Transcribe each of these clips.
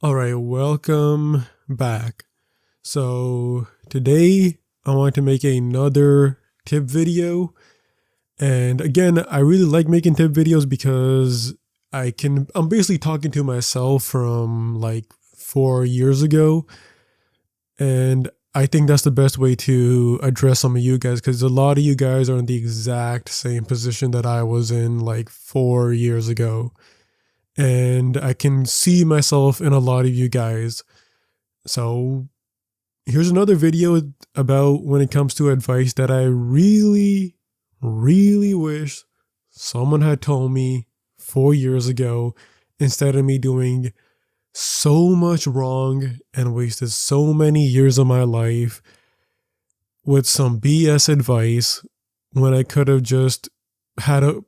All right, welcome back. So today I want to make another tip video. And again, I really like making tip videos because I'm basically talking to myself from like 4 years ago. And I think that's the best way to address some of you guys because a lot of you guys are in the exact same position that I was in like 4 years ago. And I can see myself in a lot of you guys. So here's another video about when it comes to advice that I really, really wish someone had told me 4 years ago instead of me doing so much wrong and wasted so many years of my life with some BS advice when I could have just had a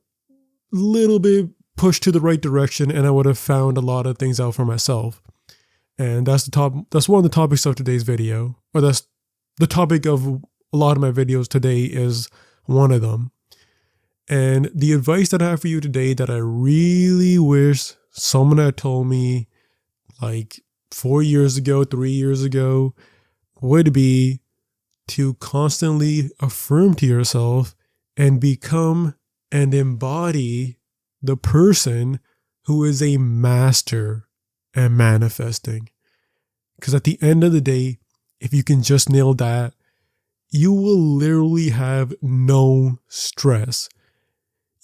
little bit pushed to the right direction and I would have found a lot of things out for myself. And that's one of the topics of today's video, or that's the topic of a lot of my videos today is one of them. And the advice that I have for you today that I really wish someone had told me like 4 years ago, 3 years ago would be to constantly affirm to yourself and become and embody the person who is a master at manifesting. Because at the end of the day, if you can just nail that, you will literally have no stress.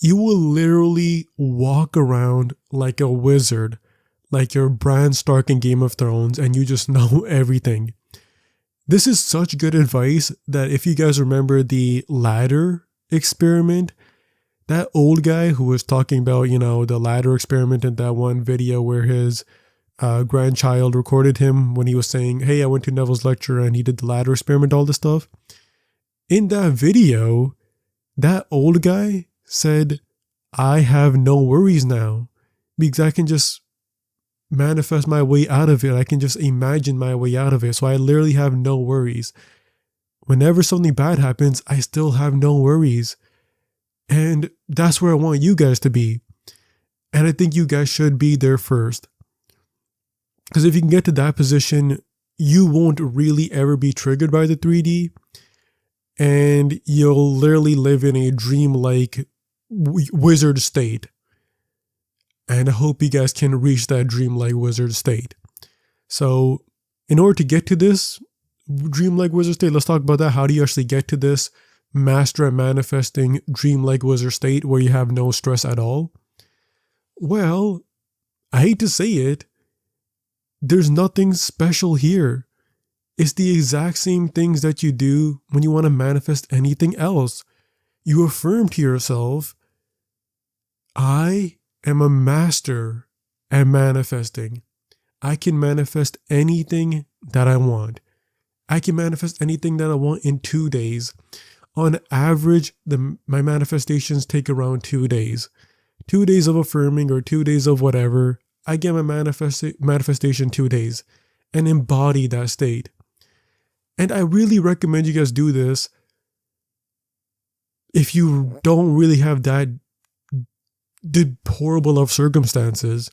You will literally walk around like a wizard, like you're Bran Stark in Game of Thrones, and you just know everything. This is such good advice that if you guys remember the ladder experiment, that old guy who was talking about, the ladder experiment in that one video where his grandchild recorded him when he was saying, hey, I went to Neville's lecture and he did the ladder experiment, all this stuff. In that video, that old guy said, I have no worries now because I can just manifest my way out of it. I can just imagine my way out of it. So I literally have no worries. Whenever something bad happens, I still have no worries. And that's where I want you guys to be. And I think you guys should be there first. Because if you can get to that position, you won't really ever be triggered by the 3D. And you'll literally live in a dreamlike wizard state. And I hope you guys can reach that dreamlike wizard state. So in order to get to this dreamlike wizard state, let's talk about that. How do you actually get to this master at manifesting dreamlike wizard state where you have no stress at all? Well, I hate to say it, there's nothing special here. It's the exact same things that you do when you want to manifest anything else. You affirm to yourself, I am a master at manifesting. I can manifest anything that I want. I can manifest anything that I want in 2 days. On average, my manifestations take around 2 days. 2 days of affirming or 2 days of whatever. I get my manifestation 2 days and embody that state. And I really recommend you guys do this if you don't really have that deplorable of circumstances.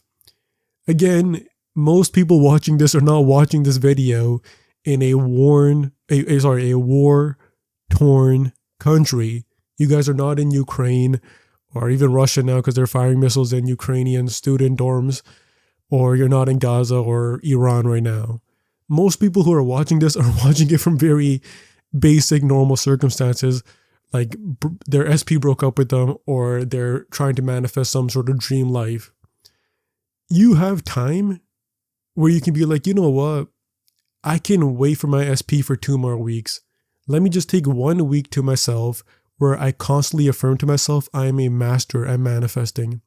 Again, most people watching this are not watching this video in a war-torn country. You guys are not in Ukraine or even Russia now because they're firing missiles in Ukrainian student dorms, or you're not in Gaza or Iran right now. Most people who are watching this are watching it from very basic, normal circumstances, like their SP broke up with them or they're trying to manifest some sort of dream life. You have time where you can be like, you know what? I can wait for my SP for 2 more weeks. Let me just take 1 week to myself where I constantly affirm to myself I am a master at manifesting.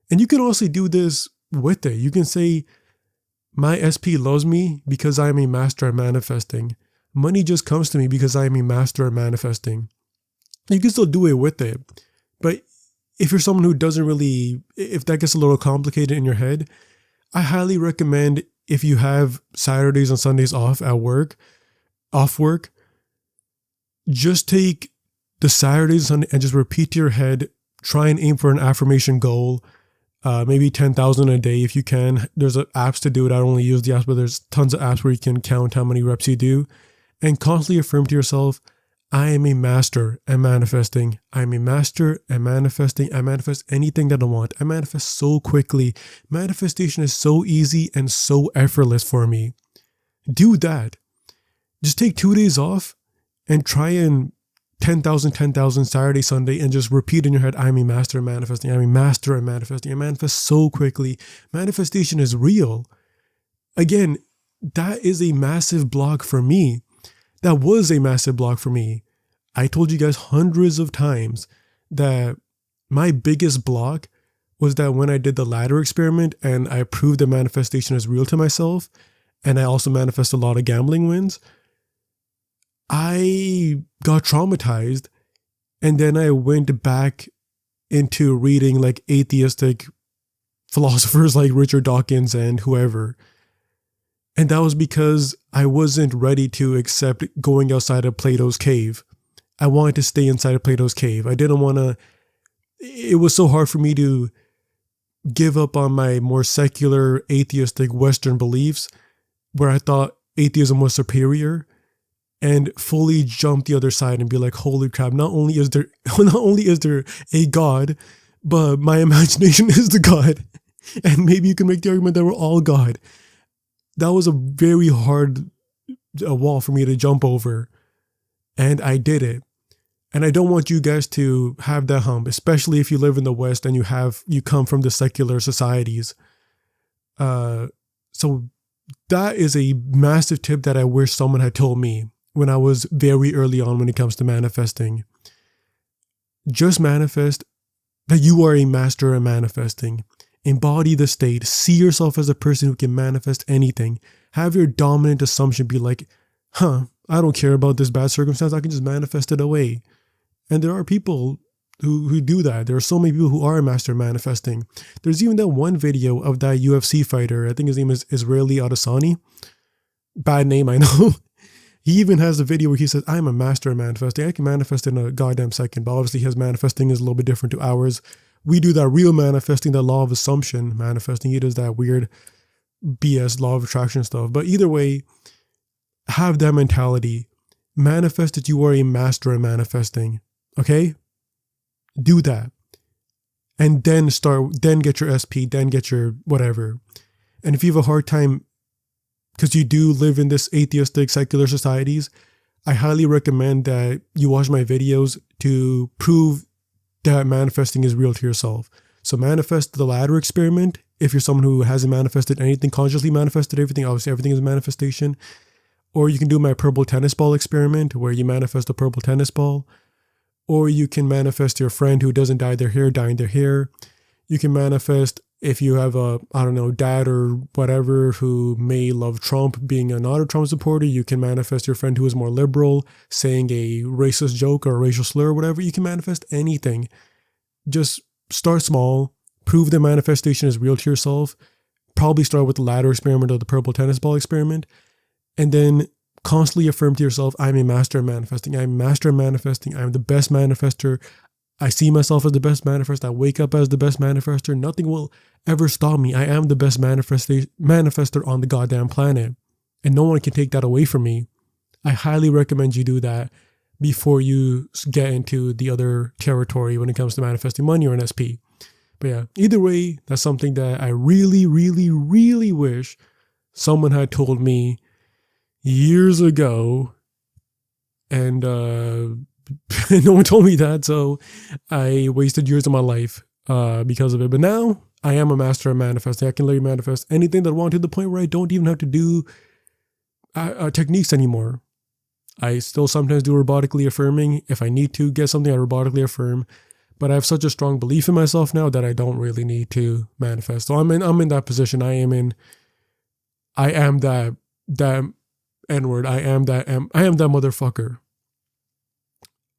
And you can also do this with it. You can say, my SP loves me because I am a master at manifesting. Money just comes to me because I am a master at manifesting. You can still do it with it. But if you're someone who doesn't really, if that gets a little complicated in your head, I highly recommend if you have Saturdays and Sundays off work, just take the Saturdays and just repeat to your head, try and aim for an affirmation goal maybe 10,000 a day if you can. There's apps to do it. I don't only use the apps, but there's tons of apps where you can count how many reps you do, and constantly affirm to yourself, I am a master at manifesting. I am a master at manifesting. I manifest anything that I want. I manifest so quickly. Manifestation is so easy and so effortless for me. Do that. Just take 2 days off and try and 10,000 Saturday, Sunday, and just repeat in your head, I'm a master at manifesting. I'm a master at manifesting. I manifest so quickly. Manifestation is real. Again, that is a massive block for me. That was a massive block for me. I told you guys hundreds of times that my biggest block was that when I did the ladder experiment and I proved that manifestation is real to myself, and I also manifest a lot of gambling wins, I got traumatized, and then I went back into reading like atheistic philosophers like Richard Dawkins and whoever. And that was because I wasn't ready to accept going outside of Plato's cave. I wanted to stay inside of Plato's cave. I didn't want to, it was so hard for me to give up on my more secular, atheistic Western beliefs where I thought atheism was superior, and fully jump the other side and be like, holy crap, not only is there a God, but my imagination is the God. And maybe you can make the argument that we're all God. That was a very hard wall for me to jump over. And I did it. And I don't want you guys to have that hump, especially if you live in the West and you come from the secular societies. So that is a massive tip that I wish someone had told me when I was very early on when it comes to manifesting. Just manifest that you are a master at manifesting. Embody the state. See yourself as a person who can manifest anything. Have your dominant assumption be like, I don't care about this bad circumstance. I can just manifest it away. And there are people who do that. There are so many people who are a master at manifesting. There's even that one video of that UFC fighter. I think his name is Israeli Adesanya. Bad name, I know. He even has a video where he says, I'm a master at manifesting. I can manifest in a goddamn second. But obviously his manifesting is a little bit different to ours. We do that real manifesting, that law of assumption manifesting. He does that weird BS law of attraction stuff. But either way, have that mentality. Manifest that you are a master at manifesting. Okay? Do that. And then get your SP, then get your whatever. And if you have a hard time, because you do live in this atheistic secular societies, I highly recommend that you watch my videos to prove that manifesting is real to yourself. So manifest the ladder experiment. If you're someone who hasn't manifested anything, consciously manifested everything, obviously everything is a manifestation. Or you can do my purple tennis ball experiment where you manifest a purple tennis ball. Or you can manifest your friend who doesn't dye their hair, dyeing their hair. You can manifest if you have a, dad or whatever who may love Trump, being not a Trump supporter. You can manifest your friend who is more liberal, saying a racist joke or a racial slur or whatever. You can manifest anything. Just start small. Prove that manifestation is real to yourself. Probably start with the ladder experiment or the purple tennis ball experiment. And then constantly affirm to yourself, I'm a master at manifesting. I'm a master at manifesting. I'm the best manifester. I see myself as the best manifester. I wake up as the best manifester. Nothing will ever stop me. I am the best manifester on the goddamn planet. And no one can take that away from me. I highly recommend you do that before you get into the other territory when it comes to manifesting money or an SP. But yeah, either way, that's something that I really, really, really wish someone had told me years ago. And no one told me that, so I wasted years of my life because of it. But now I am a master at manifesting. I can literally manifest anything that I want to the point where I don't even have to do techniques anymore. I still sometimes do robotically affirming. If I need to get something, I robotically affirm. But I have such a strong belief in myself now that I don't really need to manifest. So I'm in that position. I am that N-word. I am that motherfucker.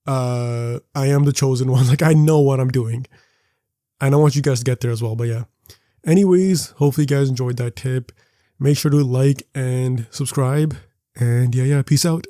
I am the chosen one. Like, I know what I'm doing. And I want you guys to get there as well. But yeah. Anyways, hopefully you guys enjoyed that tip. Make sure to like and subscribe. And yeah, peace out.